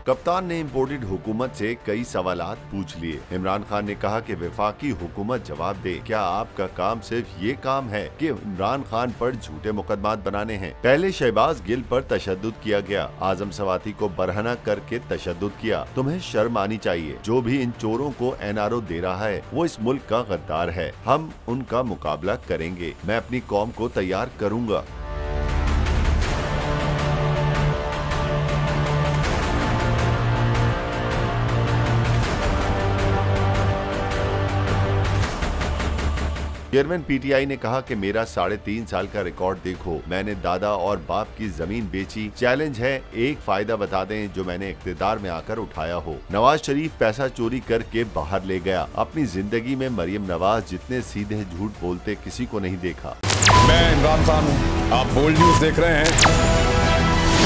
कप्तान ने इम्पोर्टेड हुकूमत से कई सवालात पूछ लिए। इमरान खान ने कहा कि वफाकी हुकूमत जवाब दे, क्या आपका काम सिर्फ ये काम है कि इमरान खान पर झूठे मुकदमात बनाने हैं? पहले शहबाज गिल पर तशद्दुद किया गया, आजम सवाती को बरहना करके तशद्दुद किया। तुम्हें शर्म आनी चाहिए। जो भी इन चोरों को NRO दे रहा है वो इस मुल्क का गद्दार है। हम उनका मुकाबला करेंगे। मैं अपनी कौम को तैयार करूंगा। चेयरमैन PTI ने कहा कि मेरा 3.5 साल का रिकॉर्ड देखो, मैंने दादा और बाप की जमीन बेची। चैलेंज है, एक फायदा बता दें जो मैंने इख्तिदार में आकर उठाया हो। नवाज शरीफ पैसा चोरी करके बाहर ले गया। अपनी जिंदगी में मरियम नवाज जितने सीधे झूठ बोलते किसी को नहीं देखा। मैं इमरान खान हूँ, आप बोल्ड न्यूज देख रहे हैं।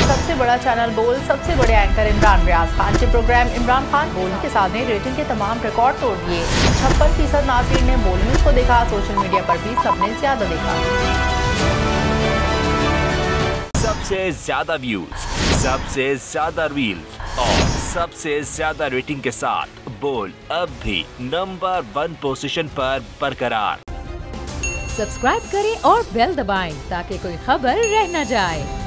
सबसे बड़ा चैनल बोल, सबसे बड़े एंकर इमरान रियाज खान के प्रोग्राम इमरान खान बोल के साथ ने रेटिंग के तमाम रिकॉर्ड तोड़ दिए। 56% नाज़रीन ने बोल न्यूज को देखा। सोशल मीडिया पर भी सबने ज्यादा देखा। सबसे ज्यादा व्यूज, सबसे ज्यादा रील्स और सबसे ज्यादा रेटिंग के साथ बोल अब भी नंबर 1 पोजीशन पर बरकरार। सब्सक्राइब करें और बेल दबाएं ताकि कोई खबर रह न जाए।